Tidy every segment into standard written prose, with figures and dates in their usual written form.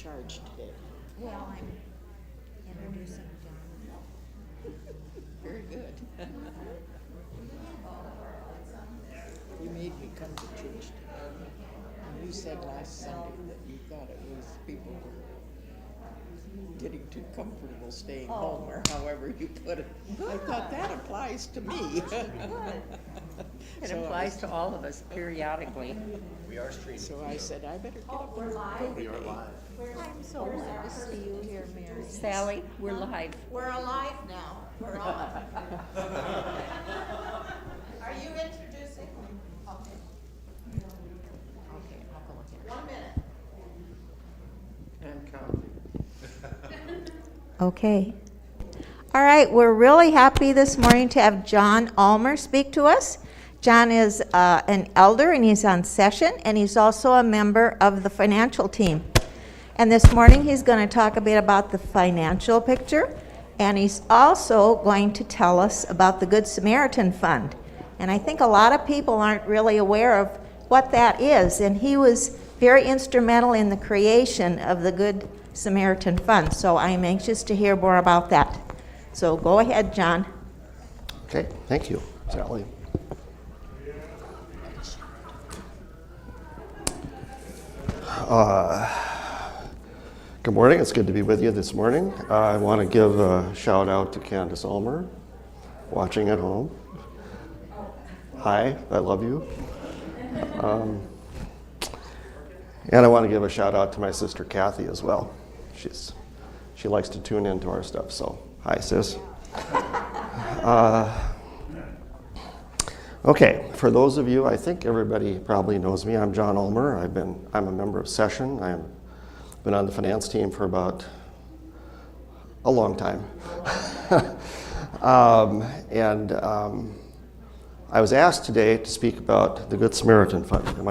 charge today? Well, I'm introducing John. Very good. You made me come to church today. And you said last Sunday that you thought it was people were getting too comfortable staying home, or however you put it. I thought that applies to me. It So I applies was- to all of us periodically. We are streaming. So I said, I better get up and go We are today. live. I'm so glad to see you here, Mary. Sally, we're live. We're alive now. We're on. Are you introducing? Okay. Okay, I'll go with you. 1 minute. And counting. Okay. All right, we're really happy this morning to have John Ulmer speak to us. John is an elder and he's on session, and he's also a member of the financial team. And this morning he's going to talk a bit about the financial picture, and he's also going to tell us about the Good Samaritan Fund. And I think a lot of people aren't really aware of what that is, and he was very instrumental in the creation of the Good Samaritan Fund. So I'm anxious to hear more about that. So go ahead, John. Okay, thank you, Sally. Good morning. It's good to be with you this morning. I want to give a shout out to Candace Ulmer, watching at home. Hi, I love you. And I want to give a shout out to my sister Kathy as well. She likes to tune into our stuff, so hi, sis. Okay, for those of you, I think everybody probably knows me. I'm John Ulmer. I'm a member of Session. I've been on the finance team for about a long time. I was asked today to speak about the Good Samaritan Fund. Am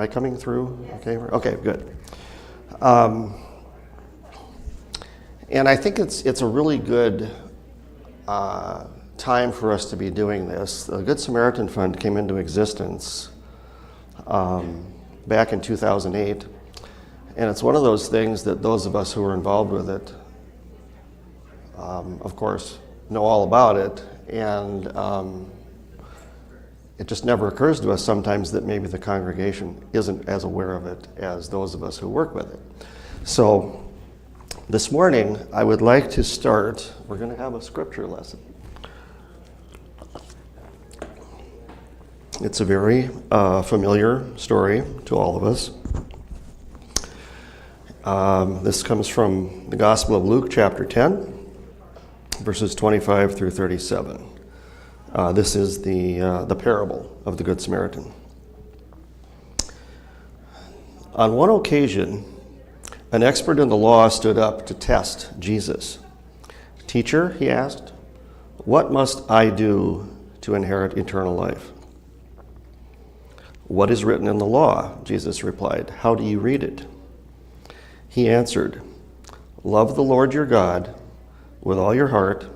I coming through? Okay, okay, good. And I think it's a really good time for us to be doing this. The Good Samaritan Fund came into existence back in 2008, and it's one of those things that those of us who are involved with it, of course, know all about it, and it just never occurs to us sometimes that maybe the congregation isn't as aware of it as those of us who work with it. So this morning, I would like to start, we're going to have a scripture lesson. It's a very familiar story to all of us. This comes from the Gospel of Luke, chapter 10, verses 25 through 37. This is the parable of the Good Samaritan. On one occasion, an expert in the law stood up to test Jesus. "Teacher," he asked, "what must I do to inherit eternal life?" "What is written in the law?" Jesus replied. "How do you read it?" He answered, "Love the Lord your God with all your heart,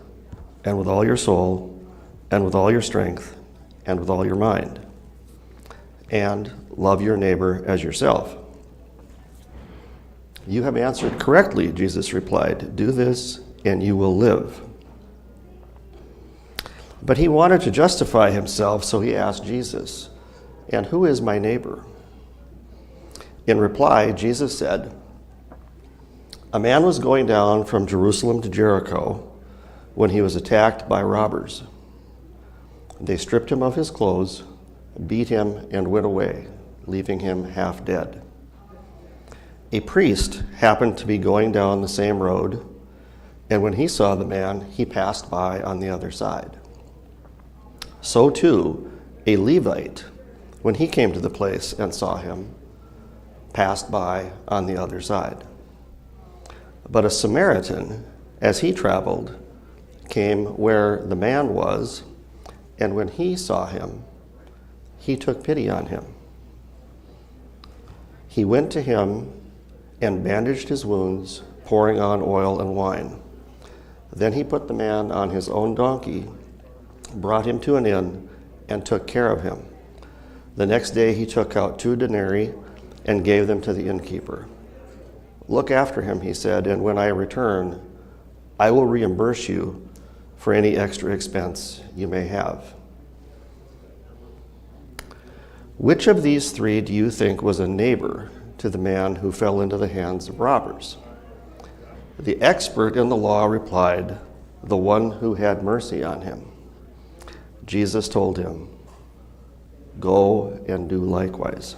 and with all your soul, and with all your strength, and with all your mind. And love your neighbor as yourself." "You have answered correctly," Jesus replied. "Do this, and you will live." But he wanted to justify himself, so he asked Jesus, "And who is my neighbor?" In reply, Jesus said, "A man was going down from Jerusalem to Jericho when he was attacked by robbers. They stripped him of his clothes, beat him, and went away, leaving him half dead. A priest happened to be going down the same road, and when he saw the man, he passed by on the other side. So too, a Levite, when he came to the place and saw him, passed by on the other side. But a Samaritan, as he traveled, came where the man was, and when he saw him, he took pity on him. He went to him and bandaged his wounds, pouring on oil and wine. Then he put the man on his own donkey, brought him to an inn, and took care of him. The next day he took out 2 denarii and gave them to the innkeeper. Look after him, he said, and when I return, I will reimburse you for any extra expense you may have. Which of these three do you think was a neighbor to the man who fell into the hands of robbers? The expert in the law replied, the one who had mercy on him. Jesus told him, go and do likewise.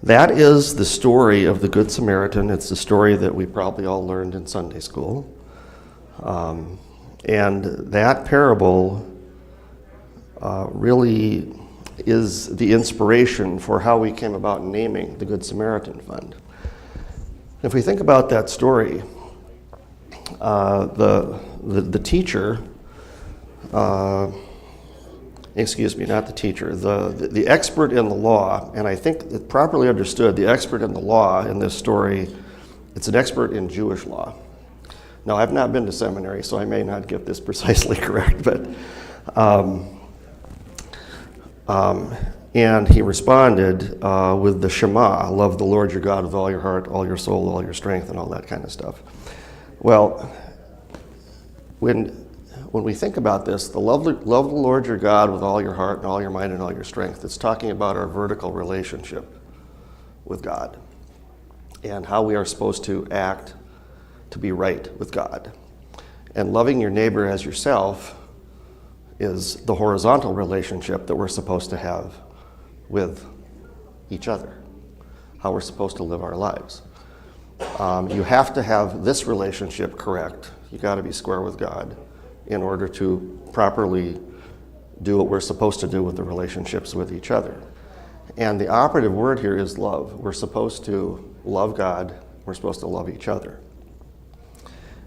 That is the story of the Good Samaritan. It's the story that we probably all learned in Sunday school. And that parable really is the inspiration for how we came about naming the Good Samaritan Fund. If we think about that story, the teacher, excuse me, not the teacher, the expert in the law, and I think that properly understood, the expert in the law in this story, it's an expert in Jewish law. Now, I've not been to seminary, so I may not get this precisely correct, but and he responded with the Shema, love the Lord your God with all your heart, all your soul, all your strength, and all that kind of stuff. Well, when we think about this, love the Lord your God with all your heart and all your mind and all your strength, it's talking about our vertical relationship with God and how we are supposed to act to be right with God. And loving your neighbor as yourself is the horizontal relationship that we're supposed to have with each other, how we're supposed to live our lives. You have to have this relationship correct. You got to be square with God in order to properly do what we're supposed to do with the relationships with each other. And the operative word here is love. We're supposed to love God. We're supposed to love each other.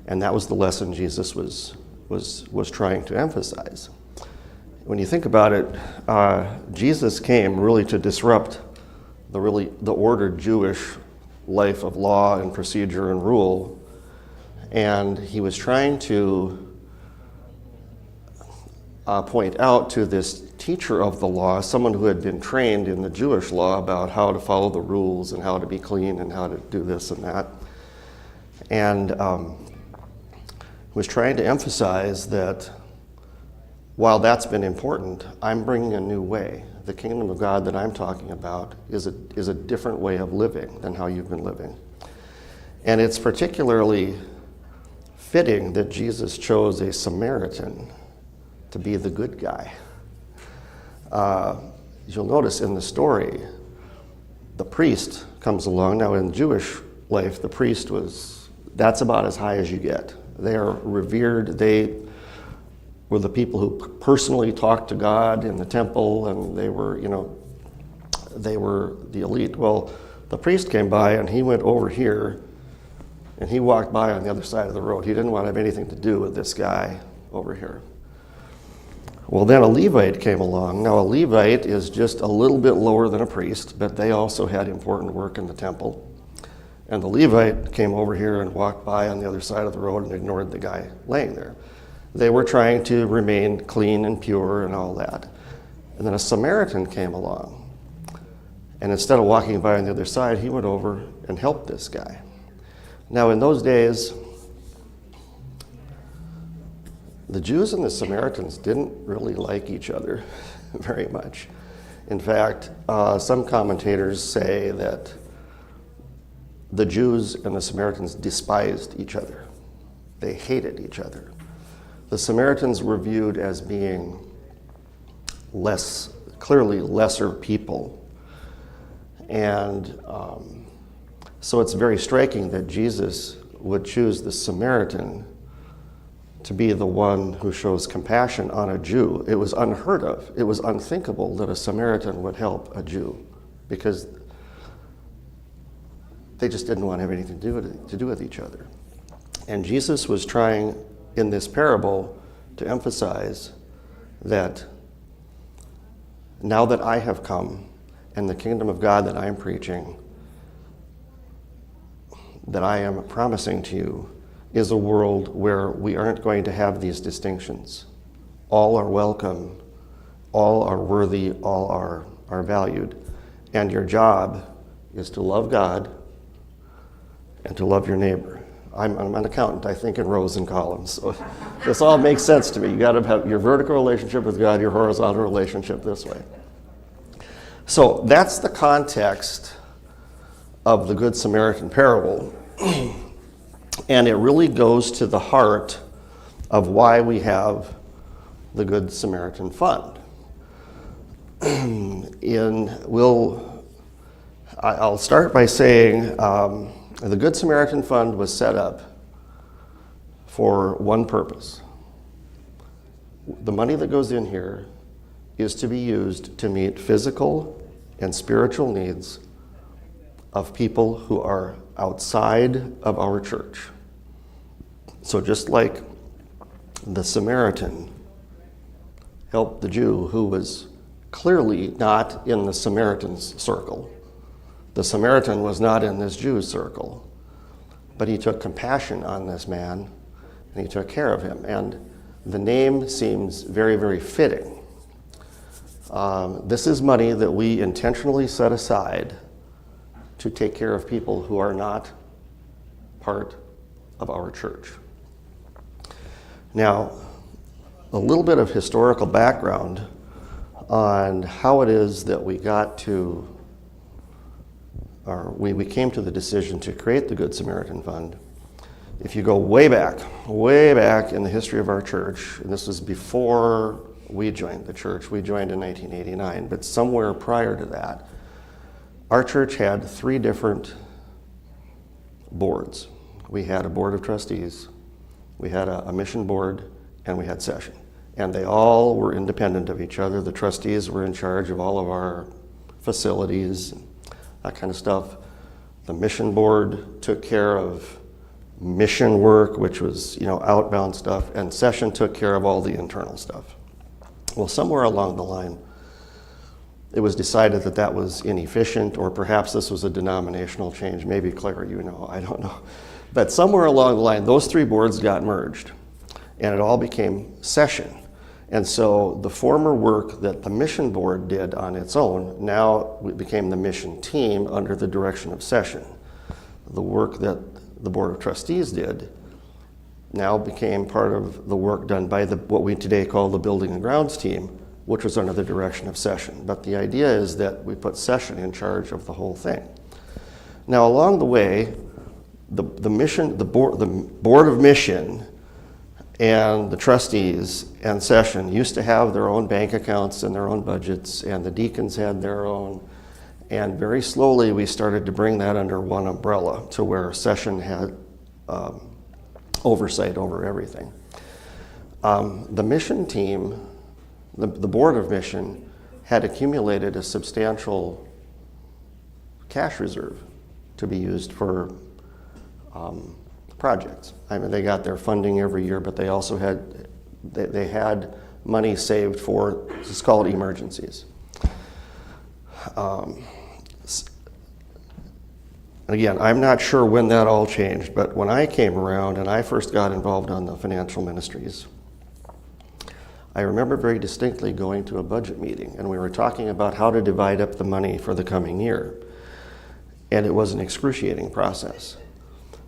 And that was the lesson Jesus was trying to emphasize. When you think about it, Jesus came really to disrupt the ordered Jewish life of law and procedure and rule, and he was trying to point out to this teacher of the law, someone who had been trained in the Jewish law about how to follow the rules and how to be clean and how to do this and that, and was trying to emphasize that while that's been important, I'm bringing a new way. The kingdom of God that I'm talking about is a different way of living than how you've been living. And it's particularly fitting that Jesus chose a Samaritan to be the good guy. You'll notice in the story, the priest comes along. Now in Jewish life, the priest that's about as high as you get. They are revered. They were the people who personally talked to God in the temple, and they were the elite. Well, the priest came by and he went over here and he walked by on the other side of the road. He didn't want to have anything to do with this guy over here. Well, then a Levite came along. Now, a Levite is just a little bit lower than a priest, but they also had important work in the temple. And the Levite came over here and walked by on the other side of the road and ignored the guy laying there. They were trying to remain clean and pure and all that. And then a Samaritan came along. And instead of walking by on the other side, he went over and helped this guy. Now, in those days, the Jews and the Samaritans didn't really like each other very much. In fact, some commentators say that the Jews and the Samaritans despised each other. They hated each other. The Samaritans were viewed as being clearly lesser people. And so it's very striking that Jesus would choose the Samaritan to be the one who shows compassion on a Jew. It was unheard of. It was unthinkable that a Samaritan would help a Jew because they just didn't want to have anything to do with each other. And Jesus was trying in this parable to emphasize that now that I have come and the kingdom of God that I am preaching, that I am promising to you, is a world where we aren't going to have these distinctions. All are welcome, all are worthy, all are valued. And your job is to love God and to love your neighbor. I'm an accountant, I think in rows and columns, so this all makes sense to me. You got to have your vertical relationship with God, your horizontal relationship this way. So that's the context of the Good Samaritan parable, and it really goes to the heart of why we have the Good Samaritan Fund. I'll start by saying the Good Samaritan Fund was set up for one purpose. The money that goes in here is to be used to meet physical and spiritual needs of people who are outside of our church. So just like the Samaritan helped the Jew who was clearly not in the Samaritan's circle. The Samaritan was not in this Jew's circle, but he took compassion on this man and he took care of him. And the name seems very, very fitting. This is money that we intentionally set aside to take care of people who are not part of our church. Now, a little bit of historical background on how it is that we got to, or we came to the decision to create the Good Samaritan Fund. If you go way back in the history of our church, and this was before we joined the church, we joined in 1989, but somewhere prior to that, our church had 3 different boards. We had a board of trustees, we had a mission board, and we had session. And they all were independent of each other. The trustees were in charge of all of our facilities, that kind of stuff. The mission board took care of mission work, which was, outbound stuff, and session took care of all the internal stuff. Well, somewhere along the line, it was decided that that was inefficient, or perhaps this was a denominational change. Maybe, Claire, I don't know. But somewhere along the line, those 3 boards got merged, and it all became session. And so the former work that the mission board did on its own now became the mission team under the direction of session. The work that the board of trustees did now became part of the work done by what we today call the building and grounds team, which was under the direction of session. But the idea is that we put session in charge of the whole thing. Now, along the way, the board of mission and the trustees and session used to have their own bank accounts and their own budgets, and the deacons had their own. And very slowly we started to bring that under one umbrella to where session had oversight over everything. The mission team, the board of mission, had accumulated a substantial cash reserve to be used for projects. I mean, they got their funding every year, but they also had money saved for, it's called emergencies. Again, I'm not sure when that all changed, but when I came around and I first got involved on the financial ministries, I remember very distinctly going to a budget meeting, and we were talking about how to divide up the money for the coming year. And it was an excruciating process,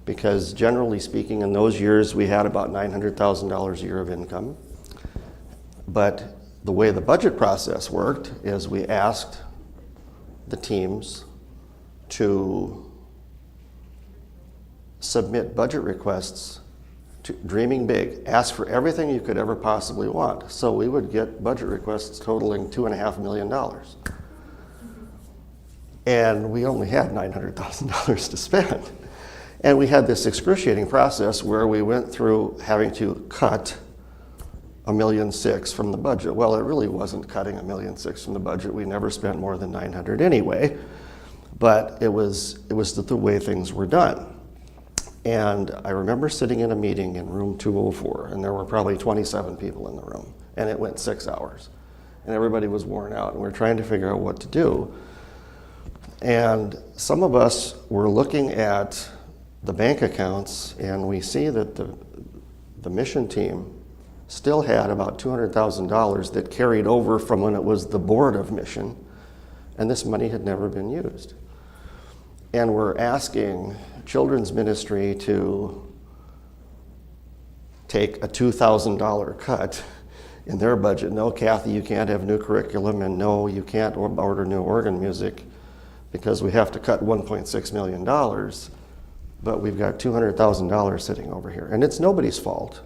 because generally speaking, in those years, we had about $900,000 a year of income. But the way the budget process worked is we asked the teams to submit budget requests, dreaming big, ask for everything you could ever possibly want. So we would get budget requests totaling $2.5 million. And we only had $900,000 to spend. And we had this excruciating process where we went through having to cut $1.6 million from the budget. Well, it really wasn't cutting $1.6 million from the budget. We never spent more than $900,000 anyway, but it was the way things were done. And I remember sitting in a meeting in room 204, and there were probably 27 people in the room, and it went 6 hours. And everybody was worn out, and we were trying to figure out what to do. And some of us were looking at the bank accounts, and we see that the mission team still had about $200,000 that carried over from when it was the board of mission, and this money had never been used. and we're asking children's ministry to take a $2,000 cut in their budget. No, Kathy, you can't have new curriculum, and no, you can't order new organ music because we have to cut $1.6 million, but we've got $200,000 sitting over here. And it's nobody's fault.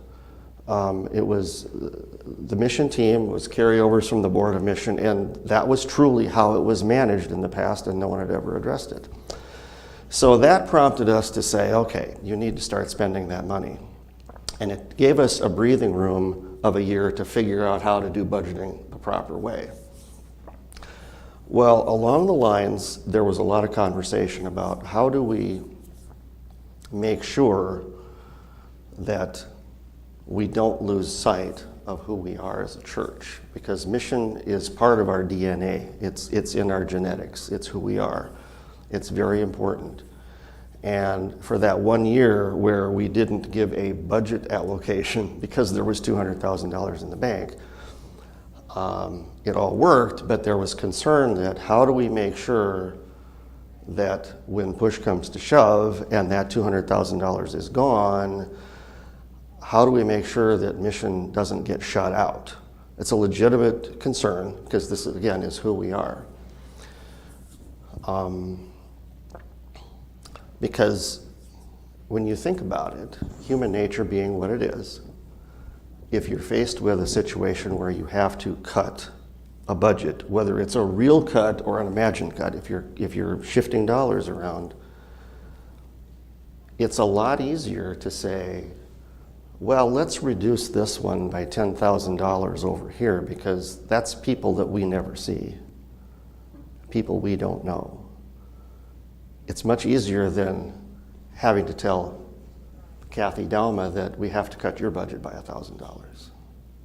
It was the mission team, was carryovers from the Board of Mission, and that was truly how it was managed in the past, and no one had ever addressed it. So that prompted us to say, okay, you need to start spending that money. And it gave us a breathing room of a year to figure out how to do budgeting the proper way. Well, along the lines, there was a lot of conversation about how do we make sure that we don't lose sight of who we are as a church, because mission is part of our DNA. It's in our genetics. It's who we are. It's very important. And for that 1 year where we didn't give a budget allocation because there was $200,000 in the bank, it all worked, but there was concern that how do we make sure that when push comes to shove and that $200,000 is gone, how do we make sure that mission doesn't get shut out? It's a legitimate concern because this, again, is who we are. Because when you think about it, human nature being what it is, if you're faced with a situation where you have to cut a budget, whether it's a real cut or an imagined cut, if you're shifting dollars around, it's a lot easier to say, well, let's reduce this one by $10,000 over here because that's people that we never see, people we don't know. It's much easier than having to tell Kathy Dalma that we have to cut your budget by $1,000,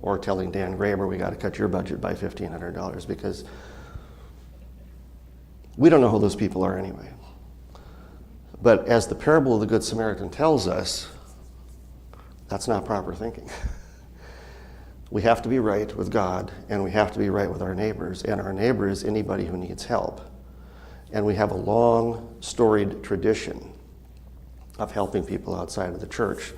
or telling Dan Graber we got to cut your budget by $1,500 because we don't know who those people are anyway. But as the parable of the Good Samaritan tells us, that's not proper thinking. We have to be right with God, and we have to be right with our neighbors, and our neighbor is anybody who needs help. And we have a long, storied tradition of helping people outside of the church.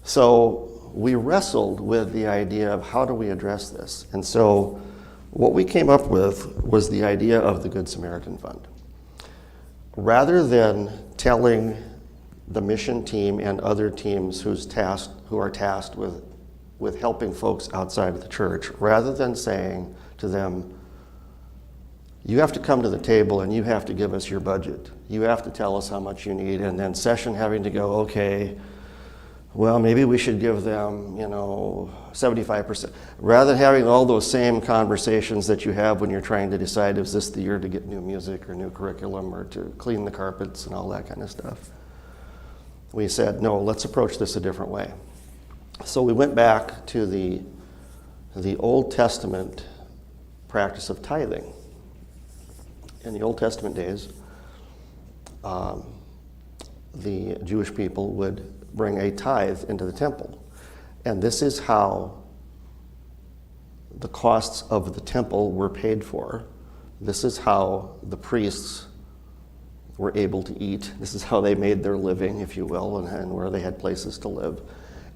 So we wrestled with the idea of how do we address this? And so what we came up with was the idea of the Good Samaritan Fund. Rather than telling the mission team and other teams who are tasked with helping folks outside of the church, rather than saying to them, you have to come to the table and you have to give us your budget. You have to tell us how much you need, and then session having to go, okay, well, maybe we should give them, 75%. Rather than having all those same conversations that you have when you're trying to decide, is this the year to get new music or new curriculum or to clean the carpets and all that kind of stuff. We said, no, let's approach this a different way. So we went back to the Old Testament practice of tithing. In the Old Testament days, the Jewish people would bring a tithe into the temple. And this is how the costs of the temple were paid for. This is how the priests were able to eat. This is how they made their living, if you will, and where they had places to live.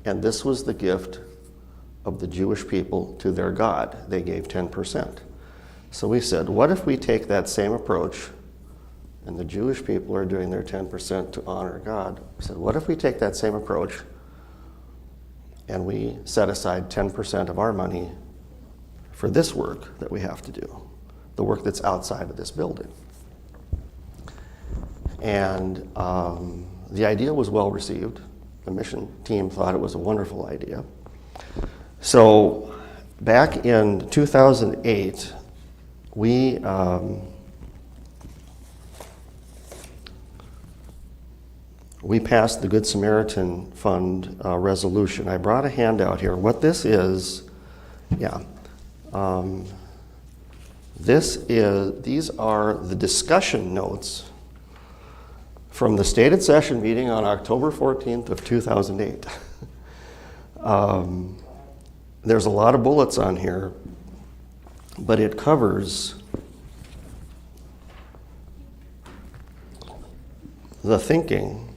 And this was the gift of the Jewish people to their God. They gave 10%. So we said, what if we take that same approach, and the Jewish people are doing their 10% to honor God. We said, what if we take that same approach and we set aside 10% of our money for this work that we have to do, the work that's outside of this building? And the idea was well received. The mission team thought it was a wonderful idea. So back in 2008, we passed the Good Samaritan Fund resolution. I brought a handout here. What this is, these are the discussion notes from the stated session meeting on October 14th of 2008. There's a lot of bullets on here, but it covers the thinking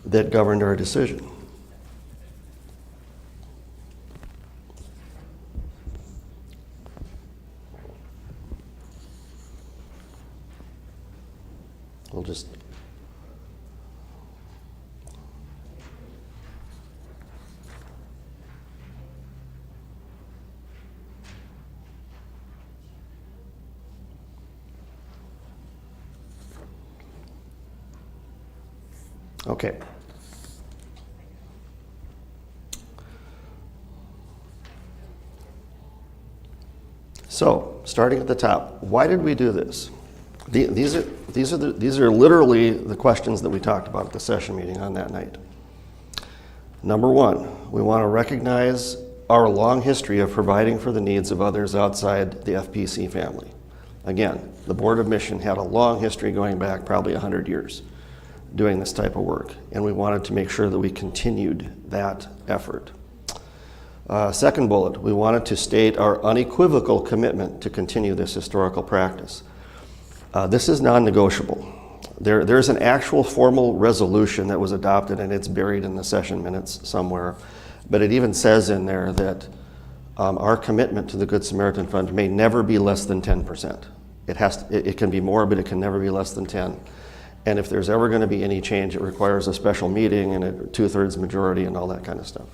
that governed our decision. We'll just okay. So, starting at the top, why did we do this? These are literally the questions that we talked about at the session meeting on that night. Number one, we want to recognize our long history of providing for the needs of others outside the FPC family. Again, the Board of Mission had a long history going back probably 100 years doing this type of work, and we wanted to make sure that we continued that effort. Second bullet, we wanted to state our unequivocal commitment to continue this historical practice. This is non-negotiable. There's an actual formal resolution that was adopted, and it's buried in the session minutes somewhere, but it even says in there that our commitment to the Good Samaritan Fund may never be less than 10%. It can be more, but it can never be less than 10. And if there's ever going to be any change, it requires a special meeting and a 2/3 majority and all that kind of stuff.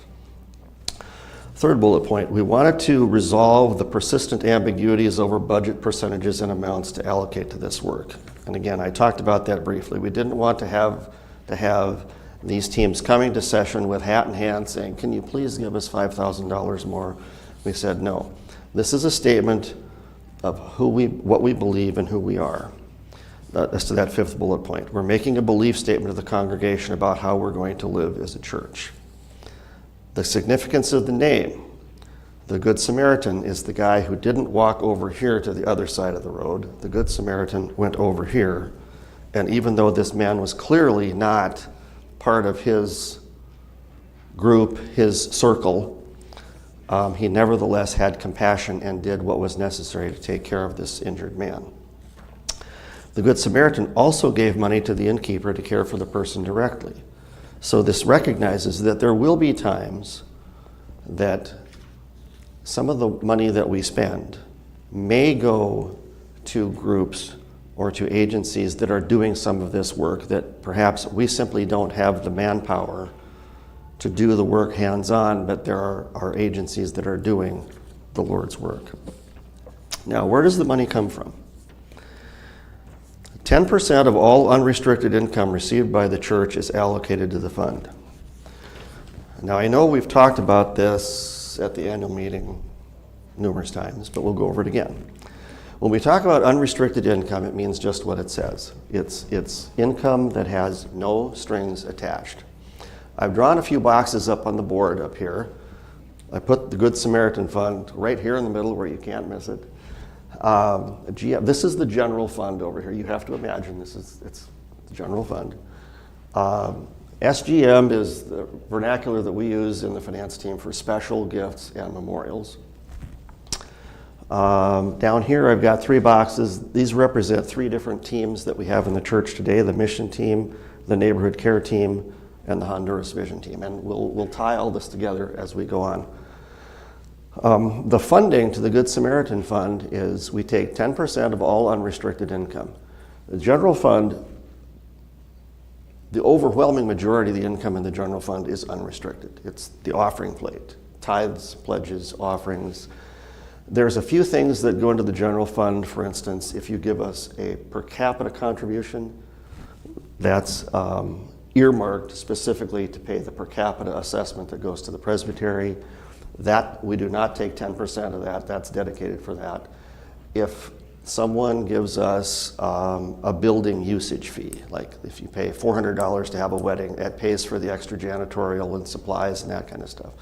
Third bullet point, we wanted to resolve the persistent ambiguities over budget percentages and amounts to allocate to this work. And again, I talked about that briefly. We didn't want to have these teams coming to session with hat in hand saying, can you please give us $5,000 more? We said no. This is a statement of what we believe and who we are. As to that fifth bullet point, we're making a belief statement to the congregation about how we're going to live as a church. The significance of the name, the Good Samaritan, is the guy who didn't walk over here to the other side of the road. The Good Samaritan went over here, and even though this man was clearly not part of his group, his circle, he nevertheless had compassion and did what was necessary to take care of this injured man. The Good Samaritan also gave money to the innkeeper to care for the person directly. So this recognizes that there will be times that some of the money that we spend may go to groups or to agencies that are doing some of this work that perhaps we simply don't have the manpower to do the work hands-on, but there are agencies that are doing the Lord's work. Now, where does the money come from? 10% of all unrestricted income received by the church is allocated to the fund. Now, I know we've talked about this at the annual meeting numerous times, but we'll go over it again. When we talk about unrestricted income, it means just what it says. It's income that has no strings attached. I've drawn a few boxes up on the board up here. I put the Good Samaritan Fund right here in the middle where you can't miss it. This is the general fund over here. You have to imagine it's the general fund. SGM is the vernacular that we use in the finance team for special gifts and memorials. Down here I've got 3 boxes. These represent 3 different teams that we have in the church today: the mission team, the neighborhood care team, and the Honduras Vision team. And we'll tie all this together as we go on. The funding to the Good Samaritan Fund is we take 10% of all unrestricted income. The general fund, the overwhelming majority of the income in the general fund is unrestricted. It's the offering plate, tithes, pledges, offerings. There's a few things that go into the general fund. For instance, if you give us a per capita contribution, that's earmarked specifically to pay the per capita assessment that goes to the presbytery. That, we do not take 10% of that. That's dedicated for that. If someone gives us a building usage fee, like if you pay $400 to have a wedding, it pays for the extra janitorial and supplies and that kind of stuff.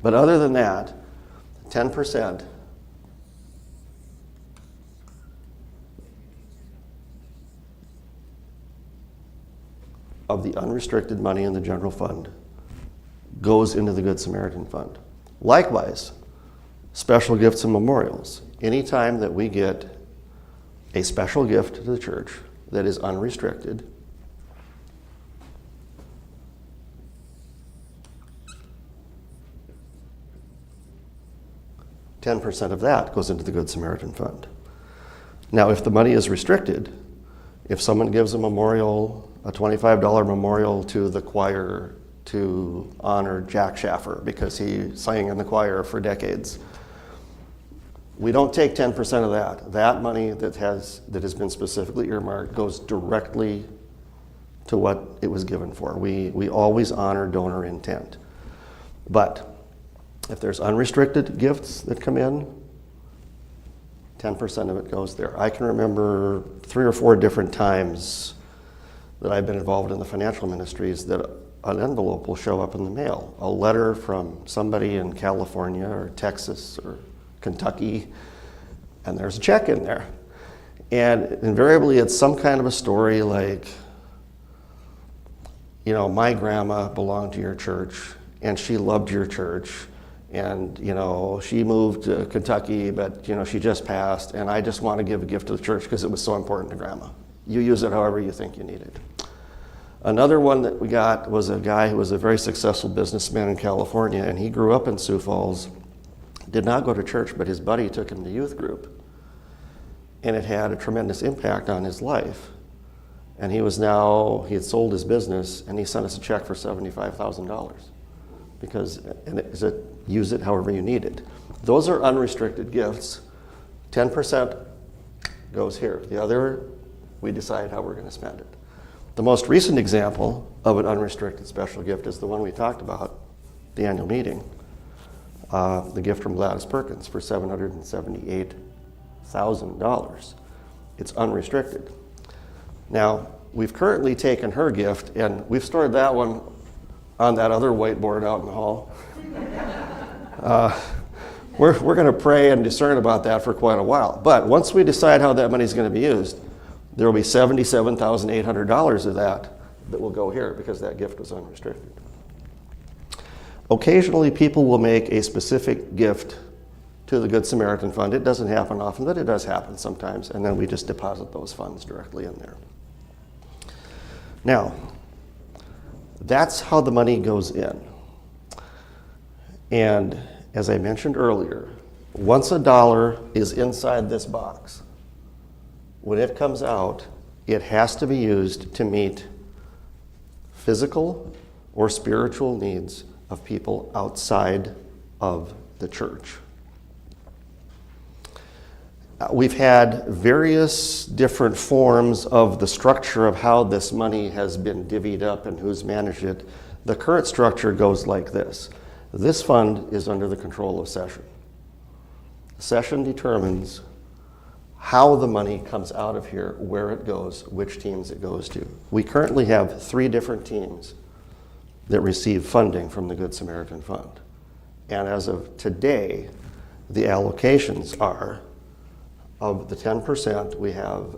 But other than that, 10% of the unrestricted money in the general fund goes into the Good Samaritan Fund. Likewise, special gifts and memorials. Anytime that we get a special gift to the church that is unrestricted, $10 of that goes into the Good Samaritan Fund. Now, if the money is restricted, if someone gives a memorial, a $25 memorial to the choir to honor Jack Schaffer because he sang in the choir for decades, we don't take 10% of that. That money that has been specifically earmarked goes directly to what it was given for. We always honor donor intent. But if there's unrestricted gifts that come in, 10% of it goes there. I can remember 3 or 4 different times that I've been involved in the financial ministries that an envelope will show up in the mail, a letter from somebody in California or Texas or Kentucky, and there's a check in there. And invariably it's some kind of a story like, my grandma belonged to your church and she loved your church. And, she moved to Kentucky, but, she just passed, and I just want to give a gift to the church because it was so important to Grandma. You use it however you think you need it. Another one that we got was a guy who was a very successful businessman in California, and he grew up in Sioux Falls, did not go to church, but his buddy took him to youth group. And it had a tremendous impact on his life. And he had sold his business, and he sent us a check for $75,000. Because use it however you need it. Those are unrestricted gifts. 10% goes here. The other, we decide how we're going to spend it. The most recent example of an unrestricted special gift is the one we talked about, the annual meeting. The gift from Gladys Perkins for $778,000. It's unrestricted. Now, we've currently taken her gift and we've stored that one on that other whiteboard out in the hall. We're going to pray and discern about that for quite a while. But once we decide how that money is going to be used, there will be $77,800 of that will go here because that gift was unrestricted. Occasionally, people will make a specific gift to the Good Samaritan Fund. It doesn't happen often, but it does happen sometimes, and then we just deposit those funds directly in there. Now, that's how the money goes in. And as I mentioned earlier, once a dollar is inside this box, when it comes out, it has to be used to meet physical or spiritual needs of people outside of the church. We've had various different forms of the structure of how this money has been divvied up and who's managed it. The current structure goes like this. This fund is under the control of session. Session determines how the money comes out of here, where it goes, which teams it goes to. We currently have 3 different teams that receive funding from the Good Samaritan Fund. And as of today, the allocations are, of the 10%, we have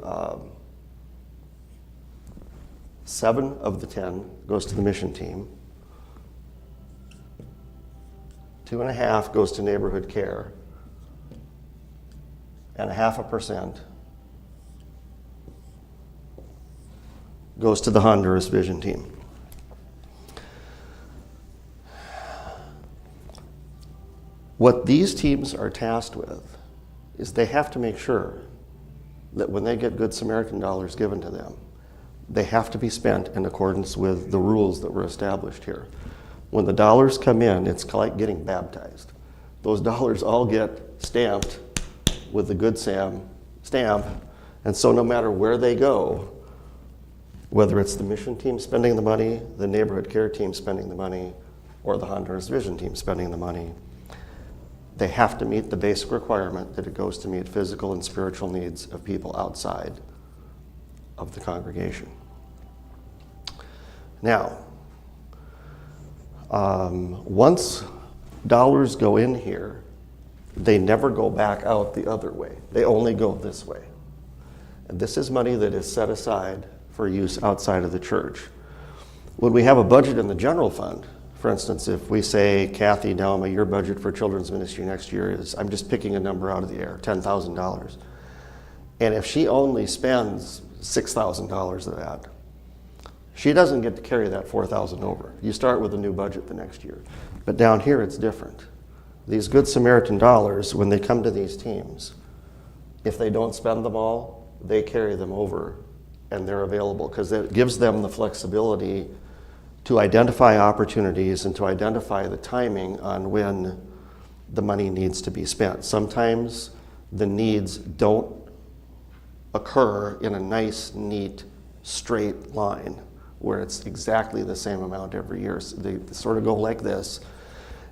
7 of the 10 goes to the mission team, 2.5 goes to neighborhood care, and 0.5% goes to the Honduras Vision Team. What these teams are tasked with is they have to make sure that when they get Good Samaritan dollars given to them, they have to be spent in accordance with the rules that were established here. When the dollars come in, it's like getting baptized. Those dollars all get stamped with the Good Sam stamp, and so no matter where they go, whether it's the mission team spending the money, the neighborhood care team spending the money, or the Honduras Vision Team spending the money, they have to meet the basic requirement that it goes to meet physical and spiritual needs of people outside of the congregation. Now, once dollars go in here, they never go back out the other way. They only go this way. And this is money that is set aside for use outside of the church. When we have a budget in the general fund, For instance, if we say, Kathy Dalma, your budget for children's ministry next year is, I'm just picking a number out of the air, $10,000. And if she only spends $6,000 of that, she doesn't get to carry that $4,000 over. You start with a new budget the next year. But down here, it's different. These Good Samaritan dollars, when they come to these teams, if they don't spend them all, they carry them over and they're available because it gives them the flexibility to identify opportunities and to identify the timing on when the money needs to be spent. Sometimes the needs don't occur in a nice, neat, straight line where it's exactly the same amount every year. So they sort of go like this,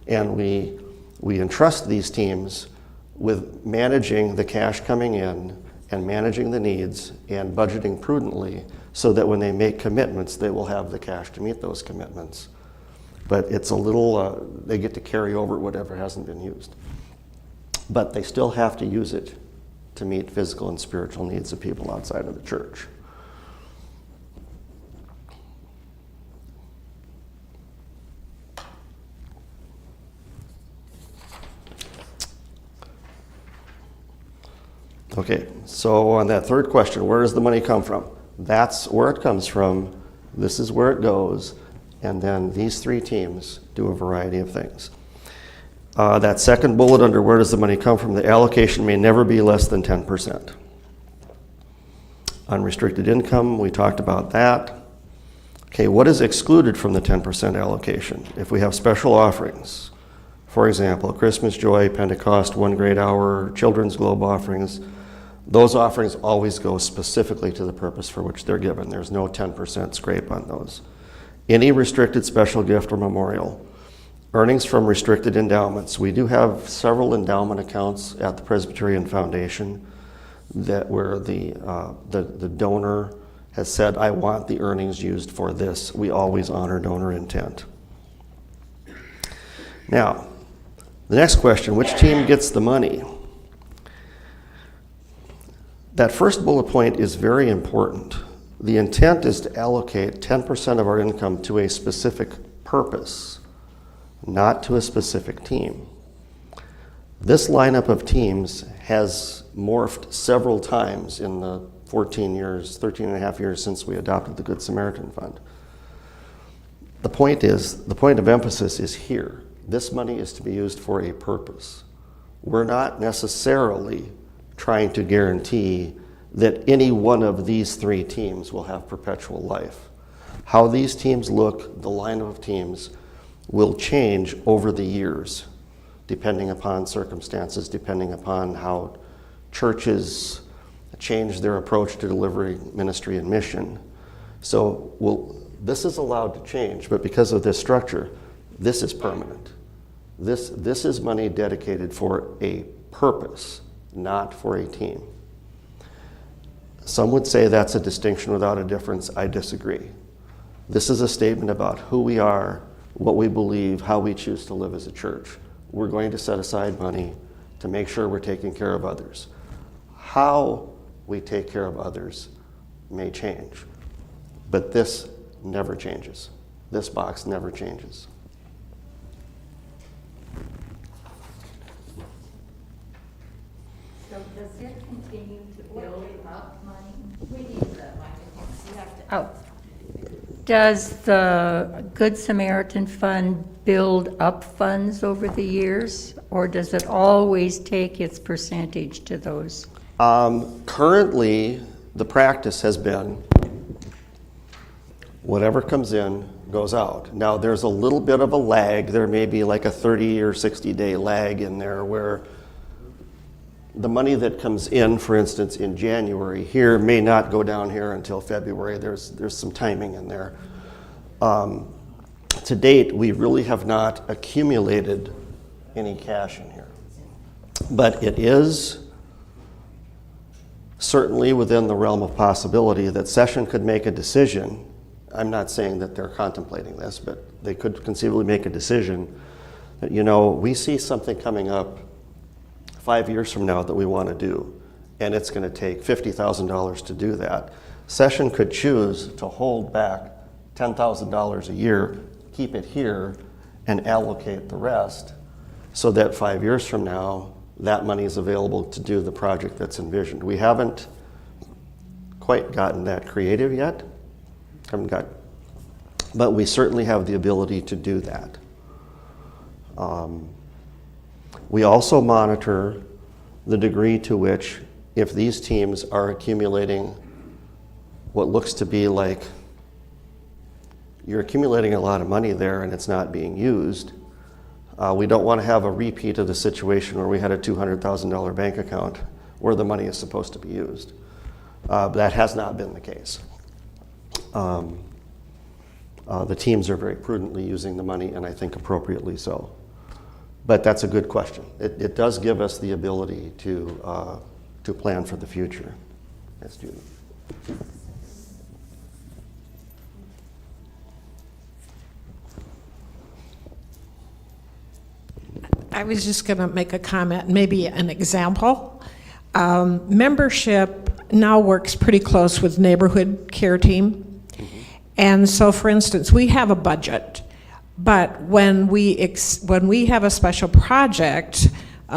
and we entrust these teams with managing the cash coming in and managing the needs and budgeting prudently so that when they make commitments, they will have the cash to meet those commitments. But it's a little, they get to carry over whatever hasn't been used. But they still have to use it to meet physical and spiritual needs of people outside of the church. Okay, so on that third question, where does the money come from? That's where it comes from. This is where it goes. And then these three teams do a variety of things. That second bullet under where does the money come from, the allocation may never be less than 10%. Unrestricted income, we talked about that. Okay, what is excluded from the 10% allocation? If we have special offerings, for example, Christmas Joy, Pentecost, One Great Hour, Children's Globe offerings, those offerings always go specifically to the purpose for which they're given. There's no 10% scrape on those. Any restricted special gift or memorial. Earnings from restricted endowments. We do have several endowment accounts at the Presbyterian Foundation that where the donor has said, I want the earnings used for this. We always honor donor intent. Now, the next question, which team gets the money? That first bullet point is very important. The intent is to allocate 10% of our income to a specific purpose, not to a specific team. This lineup of teams has morphed several times in the 13 and a half years since we adopted the Good Samaritan Fund. The point of emphasis is here. This money is to be used for a purpose. We're not necessarily trying to guarantee that any one of these three teams will have perpetual life. How these teams look, the lineup of teams, will change over the years, depending upon circumstances, depending upon how churches change their approach to delivery, ministry, and mission. So this is allowed to change, but because of this structure, this is permanent. This is money dedicated for a purpose, not for a team. Some would say that's a distinction without a difference. I disagree. This is a statement about who we are, what we believe, how we choose to live as a church. We're going to set aside money to make sure we're taking care of others. How we take care of others may change, but this never changes. This box never changes. So does it continue to build up money? We need the microphone. You have to. Oh. Does the Good Samaritan Fund build up funds over the years, or does it always take its percentage to those? Currently, the practice has been whatever comes in goes out. Now, there's a little bit of a lag. There may be like a 30 or 60-day lag in there where the money that comes in, for instance, in January here may not go down here until February. There's some timing in there. To date, we really have not accumulated any cash in here. But it is certainly within the realm of possibility that Session could make a decision. I'm not saying that they're contemplating this, but they could conceivably make a decision that, we see something coming up 5 years from now that we want to do, and it's going to take $50,000 to do that. Session could choose to hold back $10,000 a year, keep it here, and allocate the rest so that 5 years from now, that money is available to do the project that's envisioned. We haven't quite gotten that creative yet, but we certainly have the ability to do that. We also monitor the degree to which, if these teams are accumulating what looks to be like you're accumulating a lot of money there and it's not being used, we don't want to have a repeat of the situation where we had a $200,000 bank account where the money is supposed to be used. That has not been the case. The teams are very prudently using the money, and I think appropriately so. But that's a good question. It does give us the ability to plan for the future. Yes, Judy. I was just going to make a comment, maybe an example. Membership now works pretty close with neighborhood care team. Mm-hmm. And so, for instance, we have a budget, but when we have a special project,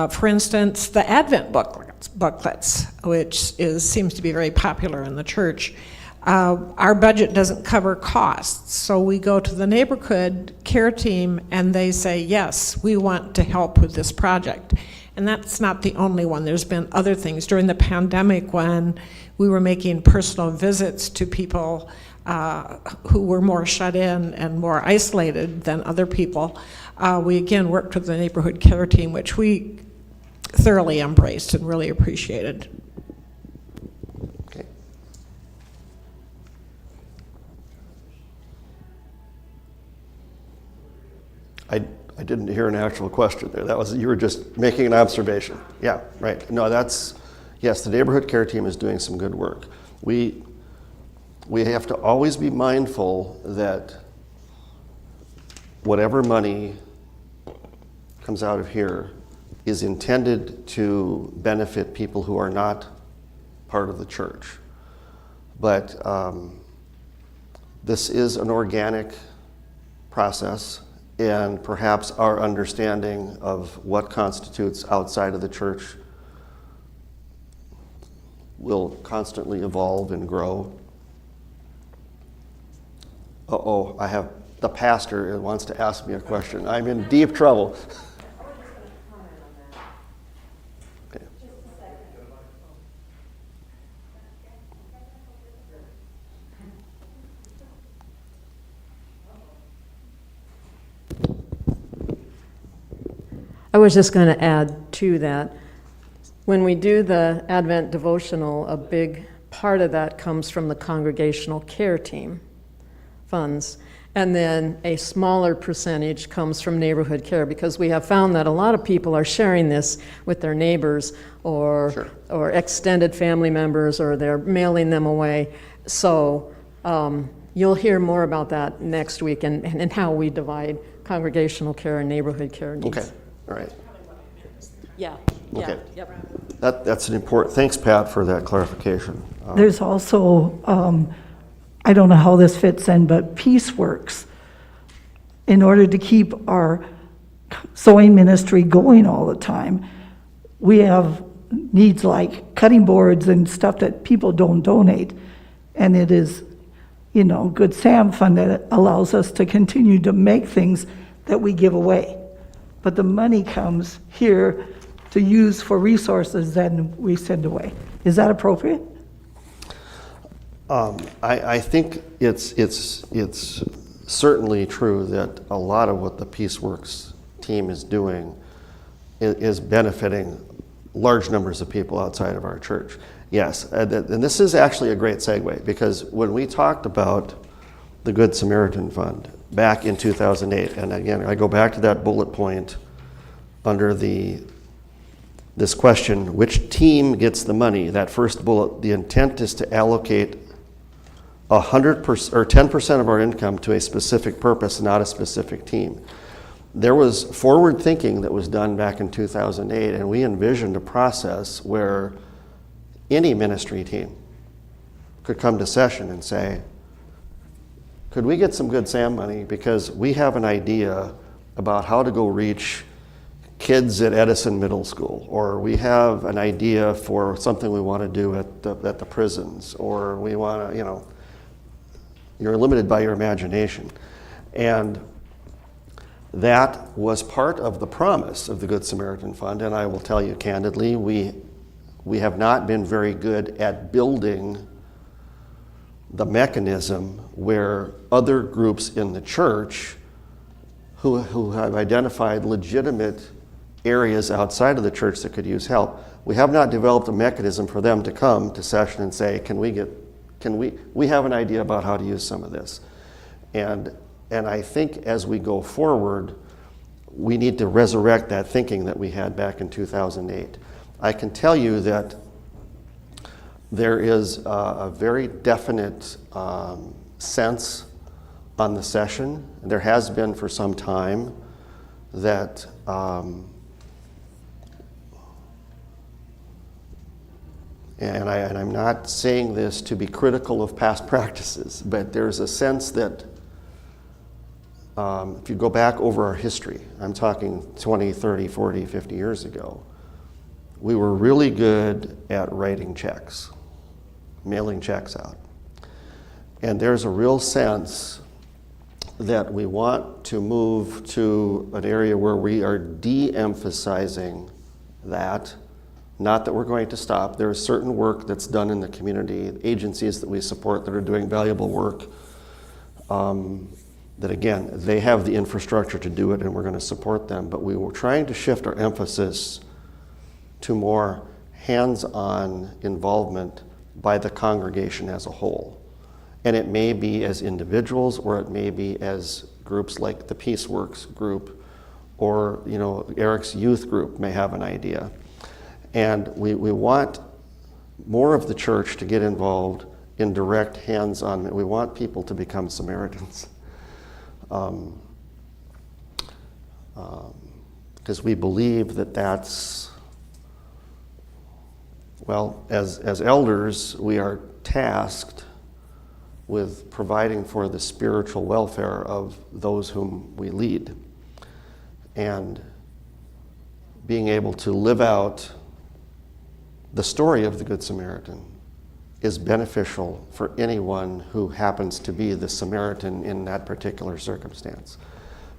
for instance, the Advent booklets, which seems to be very popular in the church, our budget doesn't cover costs. So we go to the neighborhood care team and they say, yes, we want to help with this project. And that's not the only one. There's been other things. During the pandemic, when we were making personal visits to people who were more shut in and more isolated than other people, we again worked with the neighborhood care team, which we thoroughly embraced and really appreciated. Okay. I didn't hear an actual question there. You were just making an observation. Yeah, right. No, yes, the neighborhood care team is doing some good work. We have to always be mindful that whatever money comes out of here is intended to benefit people who are not part of the church. But this is an organic process, and perhaps our understanding of what constitutes outside of the church will constantly evolve and grow. I have the pastor who wants to ask me a question. I'm in deep trouble. Okay. I was just going to add to that. When we do the Advent devotional, a big part of that comes from the congregational care team funds. And then a smaller percentage comes from neighborhood care, because we have found that a lot of people are sharing this with their neighbors or Sure. or extended family members, or they're mailing them away. So you'll hear more about that next week and how we divide congregational care and neighborhood care needs. Okay, all right. Yeah. Okay. Yep. That's an important, thanks, Pat, for that clarification. There's also, I don't know how this fits in, but Peaceworks, in order to keep our sewing ministry going all the time, we have needs like cutting boards and stuff that people don't donate. And it is, Good Sam Fund that allows us to continue to make things that we give away. But the money comes here to use for resources that we send away. Is that appropriate? I think it's certainly true that a lot of what the Peaceworks team is doing is benefiting large numbers of people outside of our church. Yes, and this is actually a great segue, because when we talked about the Good Samaritan Fund back in 2008, and again, I go back to that bullet point under this question, which team gets the money? That first bullet, the intent is to allocate 100% or 10% of our income to a specific purpose, not a specific team. There was forward thinking that was done back in 2008, and we envisioned a process where any ministry team could come to session and say, could we get some Good Sam money, because we have an idea about how to go reach kids at Edison Middle School, or we have an idea for something we want to do at the prisons, or we want to, you're limited by your imagination. And that was part of the promise of the Good Samaritan Fund, and I will tell you candidly, we have not been very good at building the mechanism where other groups in the church who have identified legitimate areas outside of the church that could use help. We have not developed a mechanism for them to come to session and say, we have an idea about how to use some of this. And I think as we go forward, we need to resurrect that thinking that we had back in 2008. I can tell you that there is a very definite sense on the session, and there has been for some time, that and I'm not saying this to be critical of past practices, but there's a sense that if you go back over our history, I'm talking 20, 30, 40, 50 years ago, we were really good at writing checks, mailing checks out. And there's a real sense that we want to move to an area where we are de-emphasizing that. Not that we're going to stop. There is certain work that's done in the community, agencies that we support that are doing valuable work, that again, they have the infrastructure to do it and we're going to support them. But we were trying to shift our emphasis to more hands-on involvement by the congregation as a whole. And it may be as individuals, or it may be as groups like the Peaceworks group, or Eric's youth group may have an idea. And we want more of the church to get involved in direct hands-on. We want people to become Samaritans. Because we believe that that's, well, as elders, we are tasked with providing for the spiritual welfare of those whom we lead, and being able to live out the story of the Good Samaritan is beneficial for anyone who happens to be the Samaritan in that particular circumstance.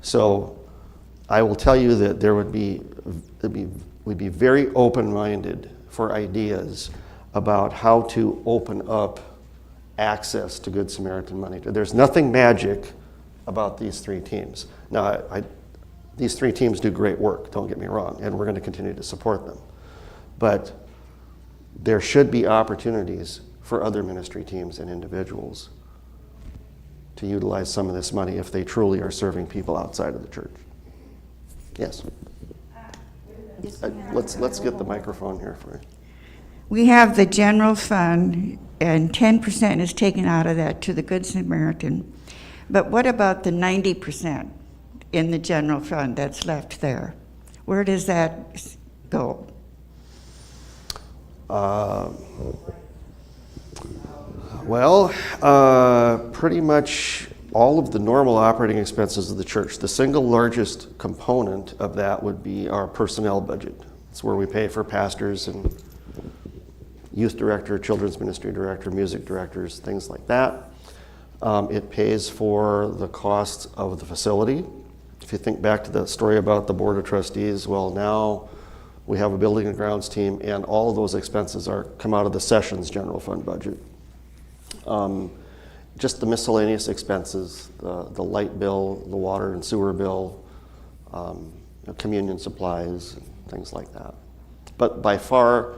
So I will tell you that we'd be very open-minded for ideas about how to open up access to Good Samaritan money. There's nothing magic about these three teams. Now, these three teams do great work, don't get me wrong, and we're going to continue to support them. But there should be opportunities for other ministry teams and individuals to utilize some of this money if they truly are serving people outside of the church. Yes. Let's get the microphone here for you. We have the general fund, and 10% is taken out of that to the Good Samaritan. But what about the 90% in the general fund that's left there? Where does that go? Pretty much all of the normal operating expenses of the church. The single largest component of that would be our personnel budget. It's where we pay for pastors and youth director, children's ministry director, music directors, things like that. It pays for the costs of the facility. If you think back to the story about the board of trustees, well, now we have a building and grounds team, and all of those expenses come out of the sessions general fund budget. Just the miscellaneous expenses, the light bill, the water and sewer bill, communion supplies, things like that. But by far,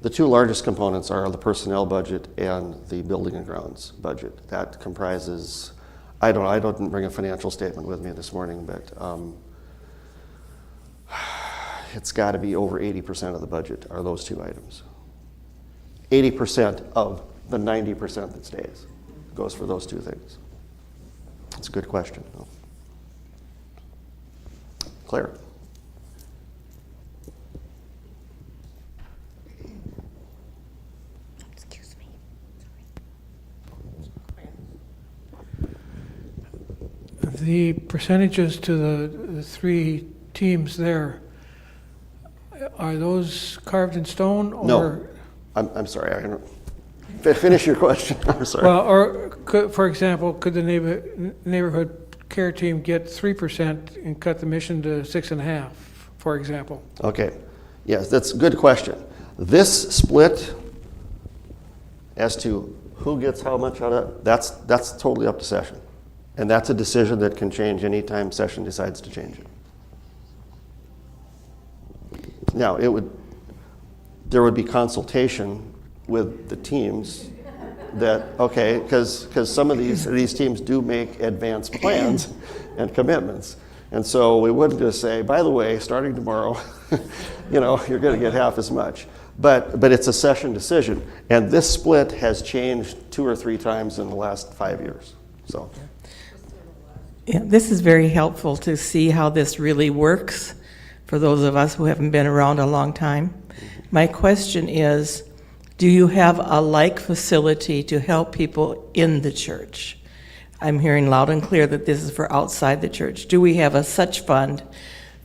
the two largest components are the personnel budget and the building and grounds budget. That comprises, I didn't bring a financial statement with me this morning, but it's got to be over 80% of the budget are those two items. 80% of the 90% that stays goes for those two things. That's a good question. Claire. Excuse me. The percentages to the 3 teams there, are those carved in stone or? No. I'm sorry, I don't, finish your question. I'm sorry. Well, or could, for example, could the neighborhood care team get 3% and cut the mission to 6.5%, for example? Okay, yes, that's a good question. This split as to who gets how much out of it, that's totally up to session. And that's a decision that can change anytime session decides to change it. Now, there would be consultation with the teams that, okay, because some of these teams do make advanced plans and commitments. And so we wouldn't just say, by the way, starting tomorrow, you're going to get half as much. But it's a session decision. And this split has changed 2 or 3 times in the last 5 years. So. Yeah, this is very helpful to see how this really works for those of us who haven't been around a long time. My question is, do you have a like facility to help people in the church? I'm hearing loud and clear that this is for outside the church. Do we have a such fund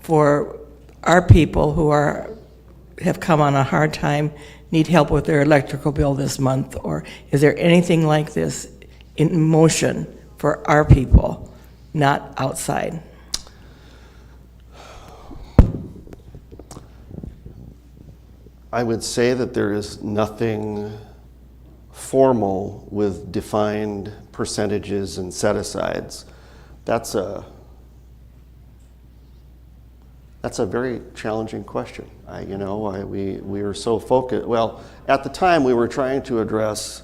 for our people who have come on a hard time, need help with their electrical bill this month? Or is there anything like this in motion for our people, not outside? I would say that there is nothing formal with defined percentages and set-asides. That's a very challenging question. We were so focused. Well, at the time we were trying to address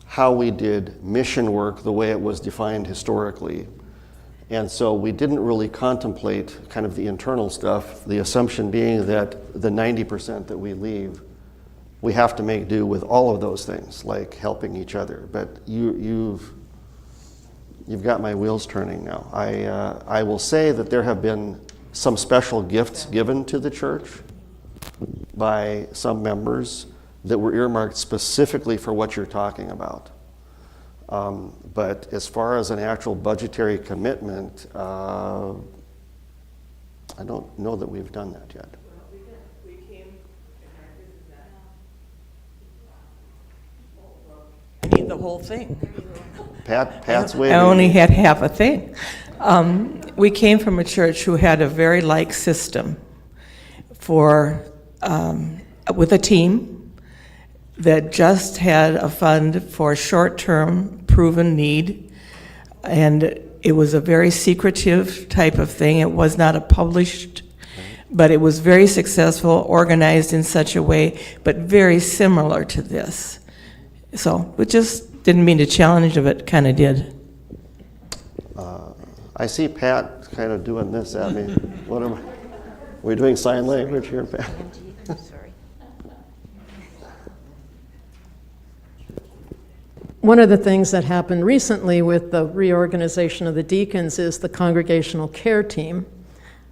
how we did mission work the way it was defined historically. And so we didn't really contemplate kind of the internal stuff, the assumption being that the 90% that we leave, we have to make do with all of those things, like helping each other. But you've got my wheels turning now. I will say that there have been some special gifts given to the church by some members that were earmarked specifically for what you're talking about. But as far as an actual budgetary commitment, I don't know that we've done that yet. I need the whole thing. Pat's waving. I only had half a thing. We came from a church who had a very like system for with a team that just had a fund for short-term proven need, and it was a very secretive type of thing. It was not a published, but it was very successful, organized in such a way, but very similar to this. So we just didn't mean to challenge it, but kind of did. I see Pat kind of doing this at me. What am I? We're doing sign language here, Pat. Sorry. One of the things that happened recently with the reorganization of the deacons is the congregational care team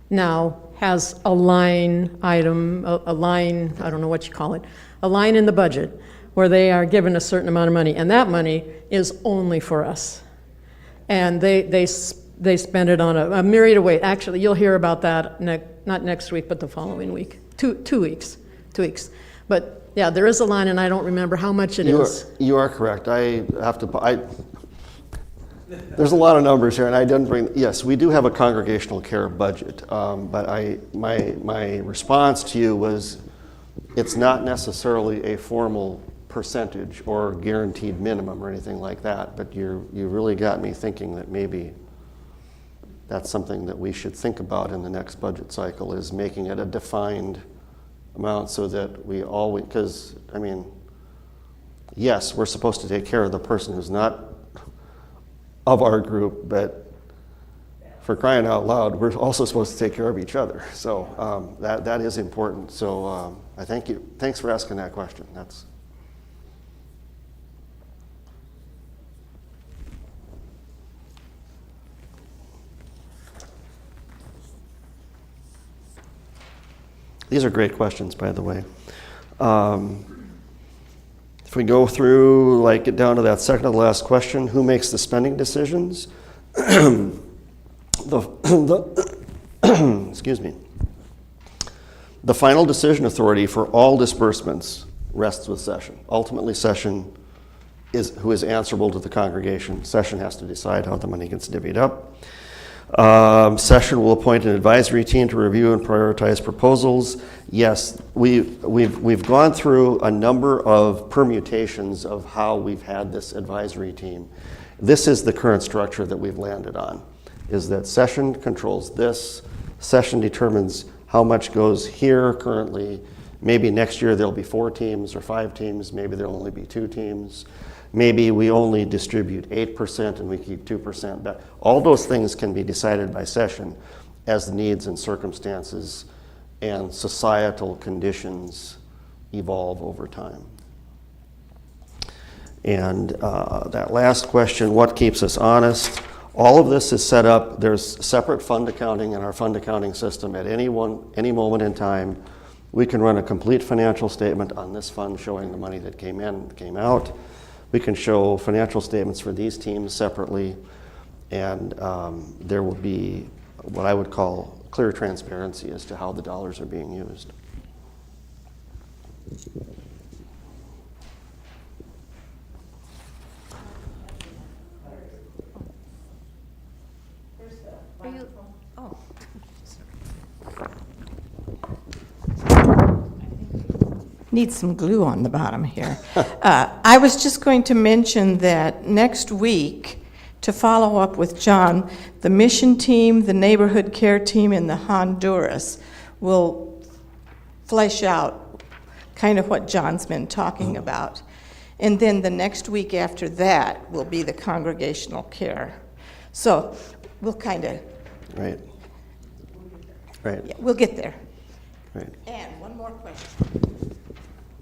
now has a line item, a line, I don't know what you call it, a line in the budget where they are given a certain amount of money, and that money is only for us. And they spend it on a myriad of ways. Actually, you'll hear about that not next week, but the following week. 2 weeks. But yeah, there is a line, and I don't remember how much it is. You are correct. I have to. There's a lot of numbers here, and I didn't bring. Yes, we do have a congregational care budget, but my response to you was, it's not necessarily a formal percentage or guaranteed minimum or anything like that. But you really got me thinking that maybe that's something that we should think about in the next budget cycle, is making it a defined amount so that we always, because, I mean, yes, we're supposed to take care of the person who's not of our group, but for crying out loud, we're also supposed to take care of each other. So that is important. So I thank you. Thanks for asking that question. These are great questions, by the way. If we go through, get down to that second to the last question, who makes the spending decisions? Excuse me. The final decision authority for all disbursements rests with session. Ultimately, session is who is answerable to the congregation. Session has to decide how the money gets divvied up. Session will appoint an advisory team to review and prioritize proposals. Yes, we've gone through a number of permutations of how we've had this advisory team. This is the current structure that we've landed on, is that session controls this. Session determines how much goes here currently. Maybe next year there'll be 4 teams or 5 teams. Maybe there'll only be 2 teams. Maybe we only distribute 8% and we keep 2% back. All those things can be decided by session as the needs and circumstances and societal conditions evolve over time. And that last question, what keeps us honest? All of this is set up. There's separate fund accounting in our fund accounting system. At any moment in time, we can run a complete financial statement on this fund showing the money that came in, came out. We can show financial statements for these teams separately, and there will be what I would call clear transparency as to how the dollars are being used. Are you, oh, Need some glue on the bottom here. I was just going to mention that next week, to follow up with John, the mission team, the neighborhood care team, and the Honduras will flesh out kind of what John's been talking about. And then the next week after that will be the congregational care. So we'll kind of, Right. yeah, we'll get there. Right. And one more question.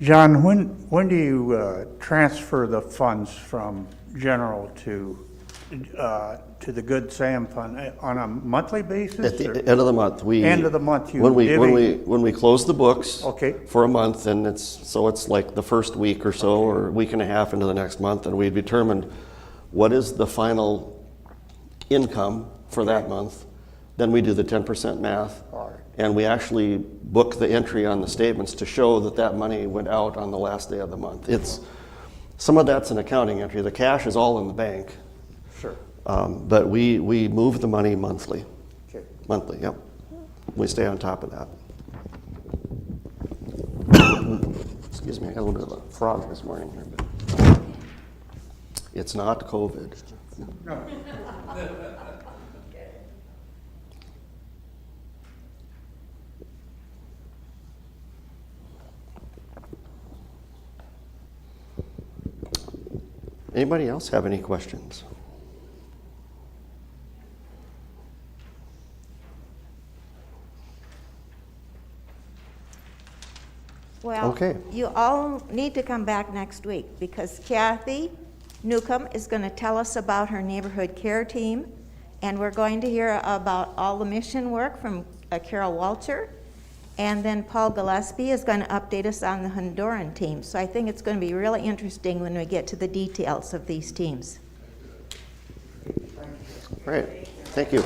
John, when do you transfer the funds from general to the Good Sam Fund? On a monthly basis? At the end of the month, End of the month, you when divvy- we close the books Okay. for a month, and it's like the first week or so, or a week and a half into the next month, and we've determined what is the final income for that month. Then we do the 10% math, All right. and we actually book the entry on the statements to show that that money went out on the last day of the month. Some of that's an accounting entry. The cash is all in the bank. Sure. But we move the money monthly. Okay. Monthly, yep. We stay on top of that. Excuse me, I got a little bit of a frog this morning here, but it's not COVID. Anybody else have any questions? well, Okay. you all need to come back next week because Kathy Newcomb is going to tell us about her neighborhood care team, and we're going to hear about all the mission work from Carol Walter, and then Paul Gillespie is going to update us on the Honduran team. So I think it's going to be really interesting when we get to the details of these teams. All right, thank you.